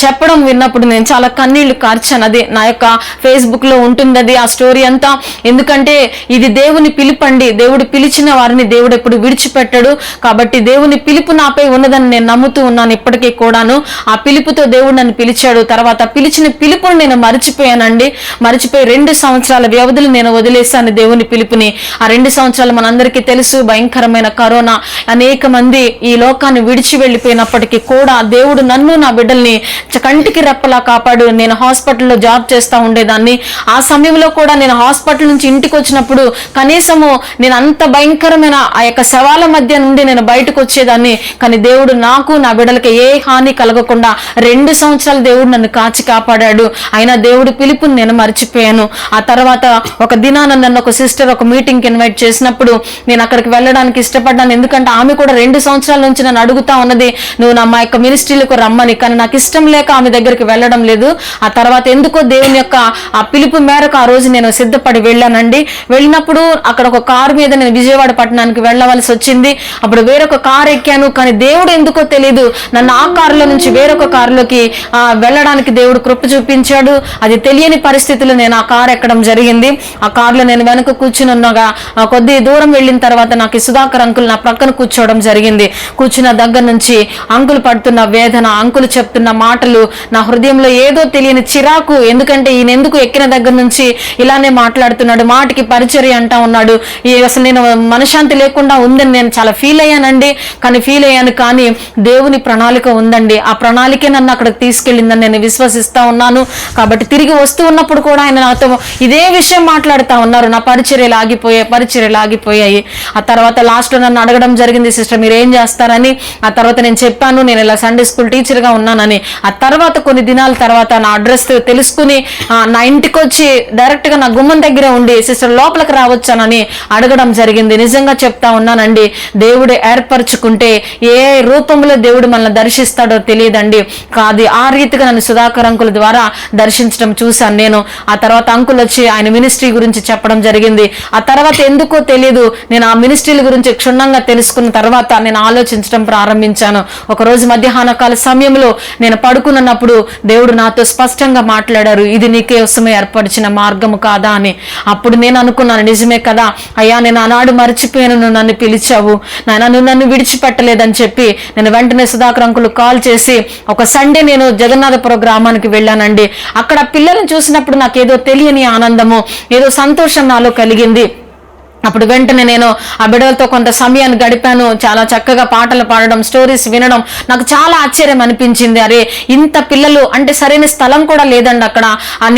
[SPEAKER 2] చెప్పడం విన్నప్పుడు నేను చాలా కన్నీళ్లు కార్చాను. అది నా యొక్క ఫేస్బుక్ లో ఉంటుంది అది ఆ స్టోరీ అంతా. ఎందుకంటే ఇది దేవుని పిలుపండి. దేవుడు పిలిచిన వారిని దేవుడు ఎప్పుడు విడిచిపెట్టాడు. కాబట్టి దేవుని పిలుపు నాపై ఉన్నదని నేను నమ్ముతూ ఉన్నాను ఇప్పటికీ కూడాను. ఆ పిలుపుతో దేవుడు నన్ను పిలిచాడు. తర్వాత పిలిచిన పిలుపును నేను మర్చిపోయానండి. మర్చిపోయి 2 సంవత్సరాల వ్యవధిలో నేను వదిలేశాను దేవుని పిలుపుని. ఆ 2 సంవత్సరాలు మనందరికీ తెలుసు, భయంకరమైన కరోనా, అనేక మంది ఈ లోకాన్ని విడిచి వెళ్ళిపోయినప్పటికీ కూడా దేవుడు నన్ను నా బిడ్డల్ని కంటికి రెప్పలా కాపాడు. నేను హాస్పిటల్లో జాబ్ చేస్తూ ఉండేదాన్ని. ఆ సమయంలో కూడా నేను హాస్పిటల్ నుంచి ఇంటికి వచ్చినప్పుడు కనీసము నేను అంత భయంకరమైన ఆ యొక్క శవాల మధ్య నుండి నేను బయటకు వచ్చేదాన్ని. కానీ దేవుడు నాకు నా బిడ్డలకి ఏ హాని కలగకుండా 2 సంవత్సరాలు దేవుడు నన్ను కాచి కాపాడాడు. అయినా దేవుడు పిలుపుని నేను మర్చిపోయాను. ఆ తర్వాత ఒక దినాన నన్ను ఒక సిస్టర్ ఒక మీటింగ్కి ఇన్వైట్ చేసినప్పుడు నేను అక్కడికి వెళ్ళడానికి ఇష్టపడ్డాను. ఎందుకంటే ఆమె కూడా 2 సంవత్సరాల నుంచి నన్ను అడుగుతా ఉన్నది, నువ్వు మా యొక్క మినిస్ట్రీలకు రమ్మని. కానీ నాకు ఇష్టం లేక ఆమె దగ్గరికి వెళ్ళడం లేదు. ఆ తర్వాత ఎందుకో దేవుని యొక్క ఆ పిలుపు మేరకు ఆ రోజు నేను సిద్ధపడి వెళ్ళానండి. వెళ్ళినప్పుడు అక్కడ ఒక కారు మీద నేను విజయవాడ పట్టణానికి వెళ్ళవలసి వచ్చింది. అప్పుడు వేరొక కారు ఎక్కాను. కానీ దేవుడు ఎందుకో తెలియదు నన్ను ఆ కారులో నుంచి వేరొక కారులోకి వెళ్ళడానికి దేవుడు కృప చూపించాడు. అది తెలియని పరిస్థితుల్లో నేను ఆ కారు ఎక్కడం జరిగింది. ఆ కారులో నేను వెనక కూర్చుని ఉన్నగా కొద్ది దూరం వెళ్ళిన తర్వాత నాకు సుధాకర్ అంకుల్ నా ప్రక్కన కూర్చోవడం జరిగింది. కూర్చున్న దగ్గర నుంచి అంకులు పడుతున్న వేదన, అంకులు చెప్తున్న మాటలు, నా హృదయంలో ఏదో తెలియని చిరాకు. ఎందుకంటే ఈయన ఎందుకు ఎక్కిన దగ్గర నుంచి ఇలానే మాట్లాడుతున్నాడు, మాటికి పరిచర్య అంటా ఉన్నాడు, అసలు నేను మనశ్శాంతి లేకుండా ఉందని నేను చాలా ఫీల్ అయ్యానండి. కానీ దేవుని ప్రణాళిక ఉందండి. ఆ ప్రణాళికే నన్ను అక్కడికి తీసుకెళ్ళిందని నేను విశ్వసిస్తా ఉన్నాను. కాబట్టి తిరిగి వస్తూ ఉన్నప్పుడు కూడా ఆయన నాతో ఇదే విషయం మాట్లాడుతూ ఉన్నారు. నా పరిచర్యలు ఆగిపోయాయి. ఆ తర్వాత లాస్ట్ లో నన్ను అడగడం జరిగింది, సిస్టర్ మీరు ఏం చేస్తారని. ఆ తర్వాత నేను చెప్పాను నేను ఇలా సండే స్కూల్ టీచర్ గా ఉన్నానని. ఆ తర్వాత కొన్ని దినాల తర్వాత నా అడ్రస్ తెలుసుకుని నా ఇంటికి వచ్చి డైరెక్ట్ గా నా గుమ్మం దగ్గర ఉండి సిస్టర్ లోపలికి రావచ్చానని అడగడం జరిగింది. నిజంగా చెప్తా ఉన్నానండి, దేవుడు ఏర్పరచుకుంటే ఏ రూపంలో దేవుడు మనల్ని దర్శిస్తాడో తెలియదండి. కాదు ఆ రీతిగా నన్ను సుధాకర్ అంకుల్ ద్వారా దర్శించడం చూశాను నేను. ఆ తర్వాత అంకుల్ వచ్చి ఆయన మినిస్ట్రీ గురించి చెప్పడం జరిగింది. ఆ తర్వాత ఎందుకో తెలియదు నేను ఆ మినిస్ట్రీల గురించి క్షుణ్ణంగా తెలుసుకున్న తర్వాత నేను ఆలోచించడం ప్రారంభించాను. ఒకరోజు మధ్యాహ్న కాల సమయంలో నేను పడుకున్నప్పుడు దేవుడు నాతో స్పష్టంగా మాట్లాడారు, ఇది నీకోసమే ఏర్పరిచిన మార్గము కాదా అని. అప్పుడు నేను అనుకున్నాను, నిజమే కదా అయ్యా, నేను ఆనాడు మర్చిపోయాను, నువ్వు నన్ను పిలిచావు నాయన, నువ్వు నన్ను విడిచిపెట్టలేదని చెప్పి నేను వెంటనే సుధాకర్ అంకుల్ కాల్ చేసి ఒక సండే నేను జగన్నాథపురం గ్రామానికి వెళ్ళానండి. అక్కడ పిల్లలను చూసినప్పుడు నాకేదో తెలియని ఆనందము, ఏదో సంతోషం నాలో కలిగింది. అప్పుడు వెంటనే నేను ఆ బిడ్డలతో కొంత సమయాన్ని గడిపాను. చాలా చక్కగా పాటలు పాడడం, స్టోరీస్ వినడం నాకు చాలా ఆశ్చర్యం అనిపించింది. అరే ఇంత పిల్లలు అంటే సరైన స్థలం కూడా లేదండి అక్కడ.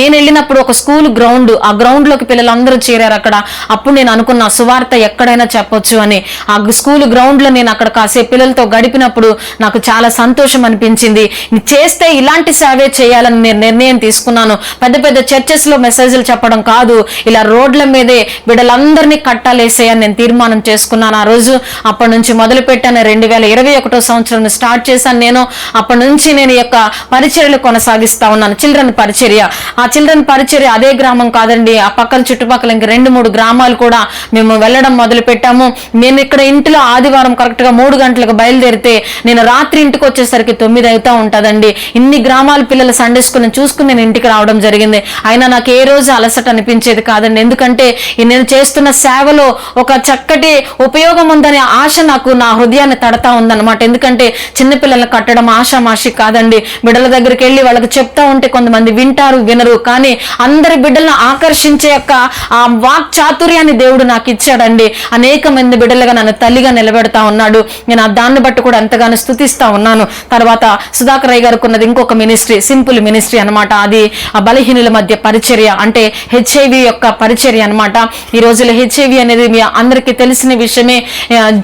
[SPEAKER 2] నేను వెళ్ళినప్పుడు ఒక స్కూల్ గ్రౌండ్, ఆ గ్రౌండ్ లోకి పిల్లలందరూ చేరారు అక్కడ. అప్పుడు నేను అనుకున్నా సువార్త ఎక్కడైనా చెప్పొచ్చు అని. ఆ స్కూల్ గ్రౌండ్ లో నేను అక్కడ కాసేపు పిల్లలతో గడిపినప్పుడు నాకు చాలా సంతోషం అనిపించింది. చేస్తే ఇలాంటి సేవే చేయాలని నేను నిర్ణయం తీసుకున్నాను. పెద్ద పెద్ద చర్చెస్ లో మెసేజ్లు చెప్పడం కాదు, ఇలా రోడ్ల మీదే బిడ్డలందరినీ కట్టాలేసేయని నేను తీర్మానం చేసుకున్నాను ఆ రోజు. అప్పటి నుంచి మొదలు పెట్టాను. 2021 సంవత్సరం స్టార్ట్ చేశాను నేను. అప్పటి నుంచి నేను ఈ యొక్క పరిచర్యలు కొనసాగిస్తా ఉన్నాను, చిల్డ్రన్ పరిచర్య. ఆ చిల్డ్రన్ పరిచర్య అదే గ్రామం కాదండి, ఆ పక్కన చుట్టుపక్కల ఇంక 2-3 గ్రామాలు కూడా మేము వెళ్ళడం మొదలు పెట్టాము. నేను ఇక్కడ ఇంటిలో ఆదివారం కరెక్ట్ గా 3 గంటలకు బయలుదేరితే నేను రాత్రి ఇంటికి వచ్చేసరికి 9 అవుతా ఉంటదండి. ఇన్ని గ్రామాల పిల్లల సండే స్కూల్ చూసుకుని నేను ఇంటికి రావడం జరిగింది. అయినా నాకు ఏ రోజు అలసట అనిపించేది కాదండి. ఎందుకంటే నేను చేస్తున్న సేవలో ఒక చక్కటి ఉపయోగం ఉందనే ఆశ నాకు నా హృదయాన్ని తడతా ఉందన్నమాట. ఎందుకంటే చిన్నపిల్లలను కట్టడం ఆషామాషి కాదండి. బిడ్డల దగ్గరికి వెళ్ళి వాళ్ళకి చెప్తా ఉంటే కొంతమంది వింటారు, వినరు. కానీ అందరి బిడ్డలను ఆకర్షించే యొక్క ఆ వాక్ చాతుర్యాన్ని దేవుడు నాకు ఇచ్చాడండి. అనేక మంది బిడ్డలుగా నన్ను తల్లిగా నిలబెడతా ఉన్నాడు. నేను దాన్ని బట్టి కూడా ఎంతగానో స్తుతిస్తా ఉన్నాను. తర్వాత సుధాకర్ రాయ్ గారికి ఉన్నది ఇంకొక మినిస్ట్రీ, సింపుల్ మినిస్ట్రీ అనమాట. అది ఆ బలహీనుల మధ్య పరిచర్య, అంటే HIV యొక్క పరిచర్య అనమాట. ఈ రోజుల్లో HIV హెచ్ఐవి అనేది మీ అందరికీ తెలిసిన విషయమే.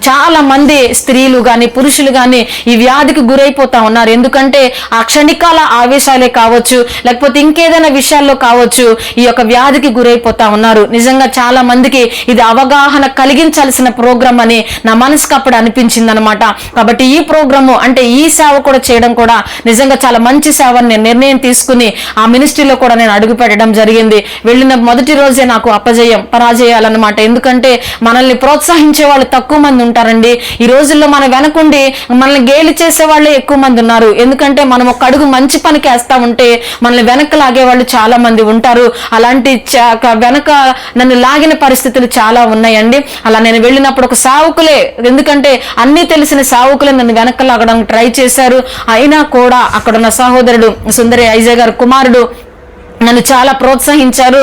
[SPEAKER 2] చాలా మంది స్త్రీలు గాని పురుషులు గాని ఈ వ్యాధికి గురైపోతా ఉన్నారు. ఎందుకంటే ఆ క్షణికాల ఆవేశాలే కావచ్చు, లేకపోతే ఇంకేదైనా విషయాల్లో కావచ్చు, ఈ యొక్క వ్యాధికి గురైపోతా ఉన్నారు. నిజంగా చాలా మందికి ఇది అవగాహన కలిగించాల్సిన ప్రోగ్రాం అని నా మనసుకు అప్పుడు అనిపించింది అనమాట. కాబట్టి ఈ ప్రోగ్రాము అంటే ఈ సేవ కూడా చేయడం కూడా నిజంగా చాలా మంచి సేవ అని నేను నిర్ణయం తీసుకుని ఆ మినిస్ట్రీలో కూడా నేను అడుగు పెట్టడం జరిగింది. వెళ్ళిన మొదటి రోజే నాకు పరాజయాలన్నమాట. ఎందుకంటే మనల్ని ప్రోత్సహించే వాళ్ళు తక్కువ మంది ఉంటారండి. ఈ రోజుల్లో మన వెనకుండి మనల్ని గేలి చేసే వాళ్ళే ఎక్కువ మంది ఉన్నారు. ఎందుకంటే మనం ఒక అడుగు మంచి పనికి వేస్తా ఉంటే మనల్ని వెనక లాగే వాళ్ళు చాలా మంది ఉంటారు. అలాంటి వెనక నన్ను లాగిన పరిస్థితులు చాలా ఉన్నాయండి. అలా నేను వెళ్ళినప్పుడు ఒక సావుకులే, ఎందుకంటే అన్ని తెలిసిన సావుకులే నన్ను వెనక లాగడానికి ట్రై చేశారు. అయినా కూడా అక్కడున్న సహోదరుడు సుందరి ఐజయ్ గారు కుమారుడు నన్ను చాలా ప్రోత్సహించారు.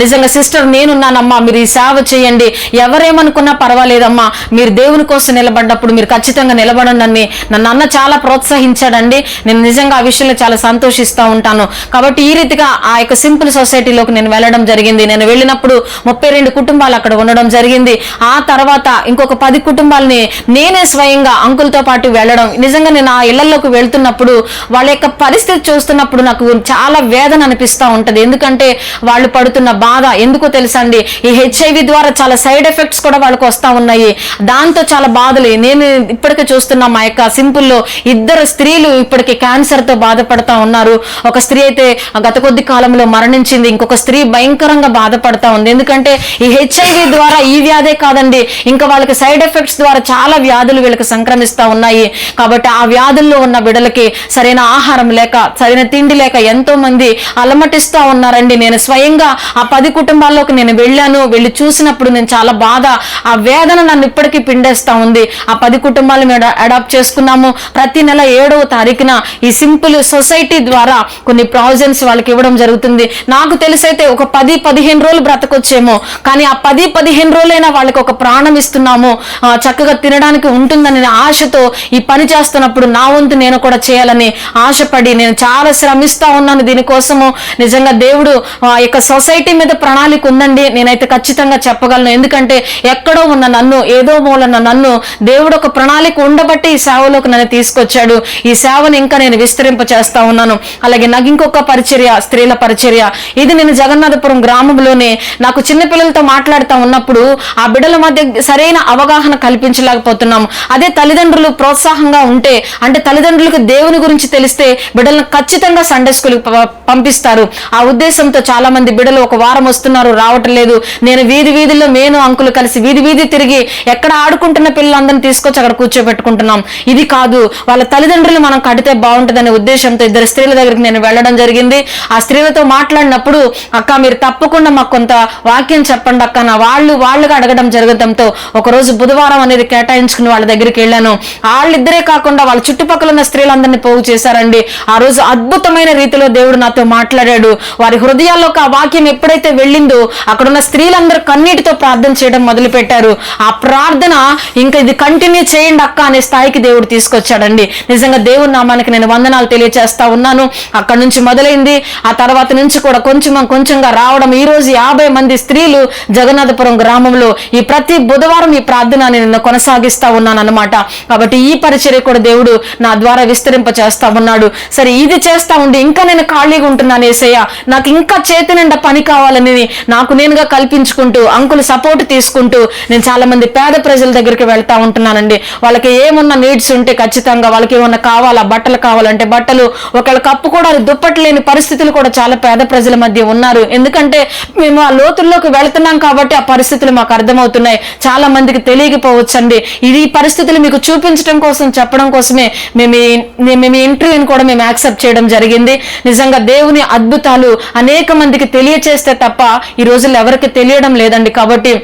[SPEAKER 2] నిజంగా సిస్టర్ నేనున్నానమ్మా, మీరు ఈ సేవ చేయండి, ఎవరేమనుకున్నా పర్వాలేదమ్మా, మీరు దేవుని కోసం నిలబడ్డప్పుడు మీరు ఖచ్చితంగా నిలబడండి నన్ను అన్న చాలా ప్రోత్సహించాడండి. నేను నిజంగా ఆ విషయంలో చాలా సంతోషిస్తూ ఉంటాను. కాబట్టి ఈ రీతిగా ఆ యొక్క సింపుల్ సొసైటీలోకి నేను వెళ్ళడం జరిగింది. నేను వెళ్ళినప్పుడు 32 కుటుంబాలు అక్కడ ఉండడం జరిగింది. ఆ తర్వాత ఇంకొక 10 కుటుంబాలని నేనే స్వయంగా అంకుల్తో పాటు వెళ్ళడం. నిజంగా నేను ఆ ఇళ్లలోకి వెళ్తున్నప్పుడు వాళ్ళ యొక్క పరిస్థితి చూస్తున్నప్పుడు నాకు చాలా వేదన అనిపిస్తా ఉంటది. ఎందుకంటే వాళ్ళు పడుతున్న బాధ ఎందుకో తెలుసా అండి, ఈ హెచ్ఐవి ద్వారా చాలా సైడ్ ఎఫెక్ట్స్ కూడా వాళ్ళకి వస్తా ఉన్నాయి. దాంతో చాలా బాధలు. నేను ఇప్పటికే చూస్తున్నా మా యొక్క సింపుల్లో 2 స్త్రీలు ఇప్పటికి క్యాన్సర్ తో బాధపడతా ఉన్నారు. ఒక స్త్రీ అయితే గత కొద్ది కాలంలో మరణించింది. ఇంకొక స్త్రీ భయంకరంగా బాధపడతా ఉంది. ఎందుకంటే ఈ హెచ్ఐవి ద్వారా ఈ వ్యాధే కాదండి, ఇంకా వాళ్ళకి సైడ్ ఎఫెక్ట్స్ ద్వారా చాలా వ్యాధులు వీళ్ళకి సంక్రమిస్తా ఉన్నాయి. కాబట్టి ఆ వ్యాధుల్లో ఉన్న బిడ్డలకి సరైన ఆహారం లేక, సరైన తిండి లేక ఎంతో మంది అలమటిస్తూ ఉన్నారండి. నేను స్వయంగా ఆ 10 కుటుంబాల్లోకి నేను వెళ్ళి చూసినప్పుడు నేను చాలా బాధ, ఆ వేదన నన్ను ఇప్పటికీ పిండేస్తా ఉంది. ఆ 10 కుటుంబాలు మేము అడాప్ట్ చేసుకున్నాము. ప్రతి నెల 7వ తారీఖున ఈ సింపుల్ సొసైటీ ద్వారా కొన్ని ప్రావిజన్స్ వాళ్ళకి ఇవ్వడం జరుగుతుంది. నాకు తెలిసైతే ఒక 10-15 రోజులు బ్రతకొచ్చేమో, కానీ ఆ 10-15 రోజులైనా వాళ్ళకి ఒక ప్రాణం ఇస్తున్నాము, చక్కగా తినడానికి ఉంటుందని ఆశతో ఈ పని చేస్తున్నప్పుడు నా వంతు నేను కూడా చేయాలని ఆశపడి నేను చాలా శ్రమిస్తా ఉన్నాను దీనికోసము. నిజంగా దేవుడు ఆ యొక్క సొసైటీ మీద ప్రణాళిక ఉందండి, నేనైతే ఖచ్చితంగా చెప్పగలను. ఎందుకంటే ఎక్కడో ఉన్న నన్ను, ఏదో మూలన్న నన్ను దేవుడు ఒక ప్రణాళిక ఉండబట్టి ఈ సేవలోకి నన్ను తీసుకొచ్చాడు. ఈ సేవను ఇంకా నేను విస్తరింప చేస్తా ఉన్నాను. అలాగే నాకు ఇంకొక పరిచర్య, స్త్రీల పరిచర్య. ఇది నేను జగన్నాథపురం గ్రామంలోనే నాకు చిన్నపిల్లలతో మాట్లాడుతూ ఉన్నప్పుడు ఆ బిడ్డల మధ్య సరైన అవగాహన కల్పించలేకపోతున్నాము. అదే తల్లిదండ్రులు ప్రోత్సాహంగా ఉంటే, అంటే తల్లిదండ్రులకు దేవుని గురించి తెలిస్తే బిడ్డలను ఖచ్చితంగా సండే స్కూల్ పంపిస్తారు. ఆ ఉద్దేశంతో చాలా మంది బిడ్డలు ఒక వారం వస్తున్నారు, రావటం లేదు. నేను వీధిలో మేను అంకులు కలిసి వీధి తిరిగి ఎక్కడ ఆడుకుంటున్న పిల్లలందరినీ తీసుకొచ్చి అక్కడ కూర్చోబెట్టుకుంటున్నాం. ఇది కాదు, వాళ్ళ తల్లిదండ్రులు మనం కడితే బాగుంటుందనే ఉద్దేశంతో 2 స్త్రీల దగ్గరికి నేను వెళ్ళడం జరిగింది. ఆ స్త్రీలతో మాట్లాడినప్పుడు, అక్క మీరు తప్పకుండా మాకు కొంత వాక్యం చెప్పండి అక్క, నా వాళ్ళుగా అడగడం జరగడంతో ఒకరోజు బుధవారం అనేది కేటాయించుకుని వాళ్ళ దగ్గరికి వెళ్ళాను. వాళ్ళిద్దరే కాకుండా వాళ్ళ చుట్టుపక్కల ఉన్న స్త్రీలందరినీ పోగు చేశారండి. ఆ రోజు అద్భుతమైన రీతిలో దేవుడు నాతో మాట్లాడాడు. వారి హృదయాల్లోకి ఆ వాక్యం ఎప్పుడైతే వెళ్ళిందో అక్కడున్న స్త్రీలందరూ కన్నీటితో ప్రార్థన చేయడం మొదలు పెట్టారు. ఆ ప్రార్థన ఇంకా ఇది కంటిన్యూ చేయండి అక్క అనే స్థాయికి దేవుడు తీసుకొచ్చాడండి. నిజంగా దేవుని నామానికి నేను వందనాలు తెలియజేస్తా ఉన్నాను. అక్కడ నుంచి మొదలైంది. ఆ తర్వాత నుంచి కూడా కొంచెంగా రావడం. ఈ రోజు 50 మంది స్త్రీలు జగన్నాథపురం గ్రామంలో ఈ ప్రతి బుధవారం ఈ ప్రార్థన నేను కొనసాగిస్తా ఉన్నాను అన్నమాట. కాబట్టి ఈ పరిచర్య కూడా దేవుడు నా ద్వారా విస్తరింప చేస్తా ఉన్నాడు. సరే, ఇది చేస్తా ఉండి ఇంకా నేను ఖాళీగా ఉంటున్నాను యేసయ్య, నాకు ఇంకా చేతి నిండా పని కావాలని నాకు నేనుగా కల్పించుకుంటూ అంకులు సపోర్ట్ తీసుకుంటూ నేను చాలా మంది పేద ప్రజల దగ్గరికి వెళ్తా ఉంటున్నానండి. వాళ్ళకి ఏమన్నా నీడ్స్ ఉంటే ఖచ్చితంగా వాళ్ళకి ఏమన్నా కావాలా, బట్టలు కావాలంటే బట్టలు, ఒకవేళ కప్పుకోవడానికి దుప్పట్లు లేని పరిస్థితులు కూడా చాలా పేద ప్రజల మధ్య ఉన్నారు. ఎందుకంటే మేము ఆ లోతుల్లోకి వెళ్తున్నాం కాబట్టి ఆ పరిస్థితులు మాకు అర్థమవుతున్నాయి. చాలా మందికి తెలియకపోవచ్చండి. ఇది పరిస్థితులు మీకు చూపించడం కోసం, చెప్పడం కోసమే మేము ఇంటర్వ్యూని కూడా మేము యాక్సెప్ట్ చేయడం జరిగింది. నిజంగా దేవుని అద్భుతాలు అనేక మందికి తెలియచేస్తే తప్ప ఈ రోజుల్లో ఎవరికి తెలియడం లేదండి. కాబట్టి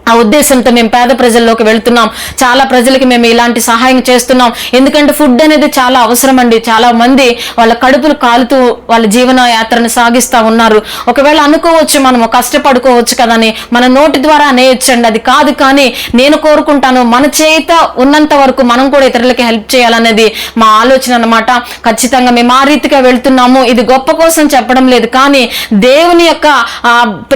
[SPEAKER 2] ఆ ఉద్దేశంతో మేము పేద ప్రజల్లోకి వెళ్తున్నాం. చాలా ప్రజలకి మేము ఇలాంటి సహాయం చేస్తున్నాం. ఎందుకంటే ఫుడ్ అనేది చాలా అవసరం అండి. చాలా మంది వాళ్ళ కడుపులు కాలుతూ వాళ్ళ జీవన యాత్రను సాగిస్తా ఉన్నారు. ఒకవేళ అనుకోవచ్చు మనము కష్టపడుకోవచ్చు కదని, మన నోటి ద్వారా అనేయచ్చండి, అది కాదు. కానీ నేను కోరుకుంటాను మన చేత ఉన్నంత వరకు మనం కూడా ఇతరులకి హెల్ప్ చేయాలనేది మా ఆలోచన అన్నమాట. ఖచ్చితంగా మేము ఆ రీతిగా వెళ్తున్నాము. ఇది గొప్ప కోసం చెప్పడం లేదు, కానీ దేవుని యొక్క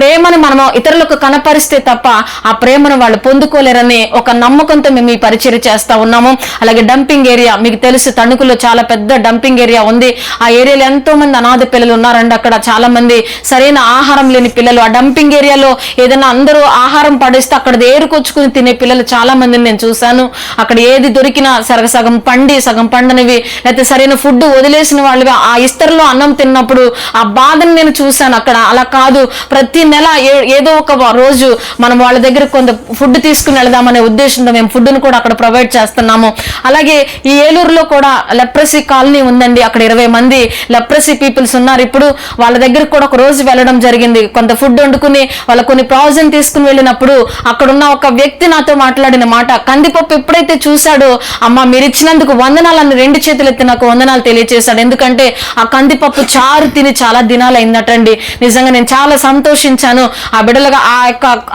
[SPEAKER 2] ప్రేమను మనము ఇతరులకు కనపరిస్తే తప్ప ఆ ప్రేమను వాళ్ళు పొందుకోలేరని ఒక నమ్మకంతో మేము ఈ పరిచర్య చేస్తా ఉన్నాము. అలాగే డంపింగ్ ఏరియా మీకు తెలుసు, తణుకులో చాలా పెద్ద డంపింగ్ ఏరియా ఉంది. ఆ ఏరియాలో ఎంతో మంది అనాథ పిల్లలు ఉన్నారండి. అక్కడ చాలా మంది సరైన ఆహారం లేని పిల్లలు. ఆ డంపింగ్ ఏరియాలో ఏదైనా అందరూ ఆహారం పడేస్తే అక్కడ ఏరుకొచ్చుకుని తినే పిల్లలు చాలా మందిని నేను చూశాను. అక్కడ ఏది దొరికినా సగం పండి సగం పండనివి, లేకపోతే సరైన ఫుడ్ వదిలేసిన వాళ్ళవి ఆ ఇస్తరులో అన్నం తిన్నప్పుడు ఆ బాధను నేను చూశాను అక్కడ. అలా కాదు, ప్రతి నెల ఏదో ఒక రోజు మనం వాళ్ళ దగ్గర కొంత ఫుడ్ తీసుకుని వెళదామనే ఉద్దేశంతో మేము ఫుడ్ను కూడా అక్కడ ప్రొవైడ్ చేస్తున్నాము. అలాగే ఈ ఏలూరులో కూడా లెప్రసీ కాలనీ ఉందండి. అక్కడ 20 మంది లెప్రసీ పీపుల్స్ ఉన్నారు. ఇప్పుడు వాళ్ళ దగ్గర కూడా ఒక రోజు వెళ్ళడం జరిగింది. కొంత ఫుడ్ వండుకుని వాళ్ళ కొన్ని ప్రావిజన్ తీసుకుని వెళ్ళినప్పుడు అక్కడున్న ఒక వ్యక్తి నాతో మాట్లాడిన మాట, కందిపప్పు ఎప్పుడైతే చూశాడో, అమ్మ మీరు ఇచ్చినందుకు వందనాలని 2 చేతులు ఎత్తి నాకు వందనాలు తెలియజేశాడు. ఎందుకంటే ఆ కందిపప్పు చారు తిని చాలా దినాలు అయిందటండి. నిజంగా నేను చాలా సంతోషించాను. ఆ బిడ్డలుగా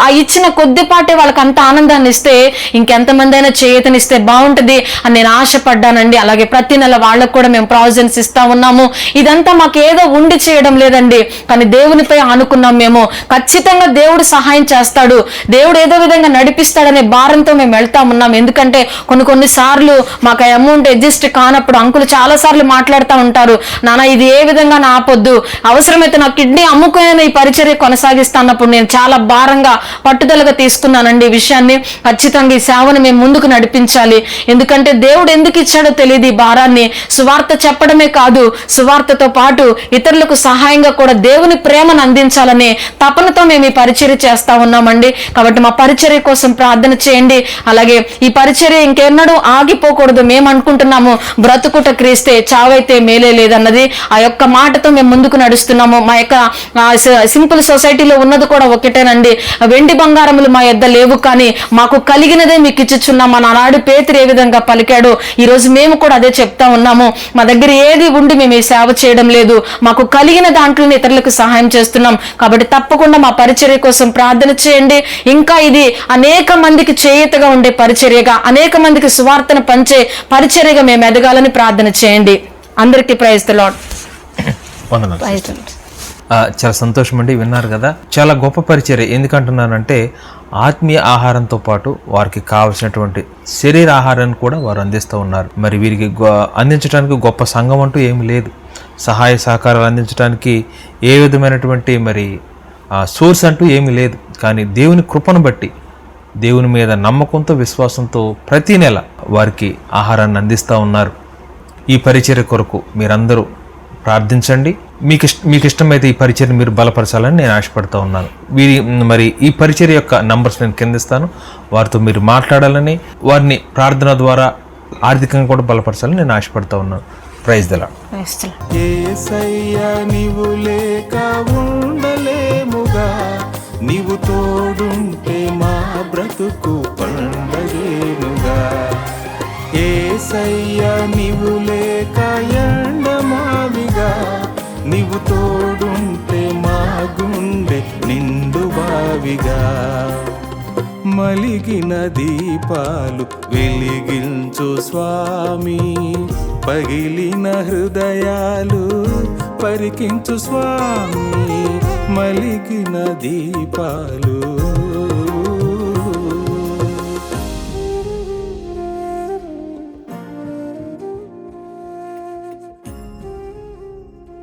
[SPEAKER 2] ఆ ఇచ్చిన కొద్దిపాటే వాళ్ళకి అంత ఆనందాన్ని ఇస్తే ఇంకెంతమంది అయినా చేతనిస్తే బాగుంటది అని నేను ఆశపడ్డానండి. అలాగే ప్రతి నెల వాళ్ళకు కూడా మేము ప్రావిజన్స్ ఇస్తా ఉన్నాము. ఇదంతా మాకు ఏదో ఉండి చేయడం లేదండి, కానీ దేవునిపై ఆనుకున్నాం మేము. ఖచ్చితంగా దేవుడు సహాయం చేస్తాడు, దేవుడు ఏదో విధంగా నడిపిస్తాడనే భారంతో మేము వెళ్తా ఉన్నాం. ఎందుకంటే కొన్ని సార్లు మాకు ఆ అమౌంట్ అడ్జస్ట్ కానప్పుడు అంకులు చాలా సార్లు మాట్లాడుతూ ఉంటారు, నాన్న ఇది ఏ విధంగా ఆపొద్దు, అవసరమైతే నా కిడ్నీ అమ్ముకునే ఈ పరిచర్య కొనసాగిస్తాన్నప్పుడు నేను చాలా భారంగా పట్టుదలగా తీసుకున్నానండి ఈ విషయాన్ని. ఖచ్చితంగా ఈ సేవను మేము ముందుకు నడిపించాలి. ఎందుకంటే దేవుడు ఎందుకు ఇచ్చాడో తెలియదు ఈ భారాన్ని. సువార్త చెప్పడమే కాదు, సువార్తతో పాటు ఇతరులకు సహాయంగా కూడా దేవుని ప్రేమను అందించాలనే తపనతో మేము ఈ పరిచర్య చేస్తా ఉన్నామండి. కాబట్టి మా పరిచర్య కోసం ప్రార్థన చేయండి. అలాగే ఈ పరిచర్య ఇంకెన్నడూ ఆగిపోకూడదు. మేము అనుకుంటున్నాము బ్రతుకుట క్రీస్తే చావైతే మేలే లేదన్నది. ఆ యొక్క మాటతో మేము ముందుకు నడుస్తున్నాము. మా యొక్క సింపుల్ సొసైటీలో ఉన్నది కూడా ఒకటేనండి, వెండి బంగారములు మా యొద్ద లేవు, కానీ మాకు కలిగినదే మీకు ఇచ్చుచున్నాం. మన నాడు పేతురు ఏ విధంగా పలికాడో ఈ రోజు మేము కూడా అదే చెప్తా ఉన్నాము. మా దగ్గర ఏది ఉండి మేము ఈ సేవ చేయడం లేదు, మాకు కలిగిన దాంట్లోనే ఇతరులకు సహాయం చేస్తున్నాం. కాబట్టి తప్పకుండా మా పరిచర్య కోసం ప్రార్థన చేయండి. ఇంకా ఇది అనేక మందికి చేయూతగా ఉండే పరిచర్యగా, అనేక మందికి సువార్తను పంచే పరిచర్యగా మేము ఎదగాలని ప్రార్థన చేయండి. అందరికీ ప్రైజ్ ది లార్డ్.
[SPEAKER 3] చాలా సంతోషం అండి, విన్నారు కదా, చాలా గొప్ప పరిచర్య. ఎందుకంటున్నానంటే ఆత్మీయ ఆహారంతో పాటు వారికి కావలసినటువంటి శరీర ఆహారాన్ని కూడా వారు అందిస్తూ ఉన్నారు. మరి వీరికి అందించడానికి గొప్ప సంఘం అంటూ ఏమి లేదు. సహాయ సహకారాలు అందించడానికి ఏ విధమైనటువంటి మరి సోర్స్ అంటూ ఏమీ లేదు. కానీ దేవుని కృపను బట్టి, దేవుని మీద నమ్మకంతో విశ్వాసంతో ప్రతి నెల వారికి ఆహారాన్ని అందిస్తూ ఉన్నారు. ఈ పరిచర్య కొరకు మీరందరూ ప్రార్థించండి. మీకు ఇష్టమైతే ఈ పరిచర్ని మీరు బలపరచాలని నేను ఆశపడుతూ ఉన్నాను. మరి ఈ పరిచర్య యొక్క నంబర్స్ నేను కింద ఇస్తాను. వారితో మీరు మాట్లాడాలని, వారిని ప్రార్థన ద్వారా ఆర్థికంగా కూడా బలపరచాలని నేను ఆశపడుతూ ఉన్నాను. Praise the lord.
[SPEAKER 4] యేసయ్యా నీవు లేక ఉండలేముగా, నీవు తోడుంటే మా బ్రతుకు పండగేనుగా. యేసయ్యా నీవు లేక ఎండమావిగా, నీవు తోడుంటే మా గుండె నిండు బావిగా. మలిగిన దీపాలు వెలిగించు స్వామి, పగిలిన హృదయాలు పరికించు స్వామి. మలిగిన దీపాలు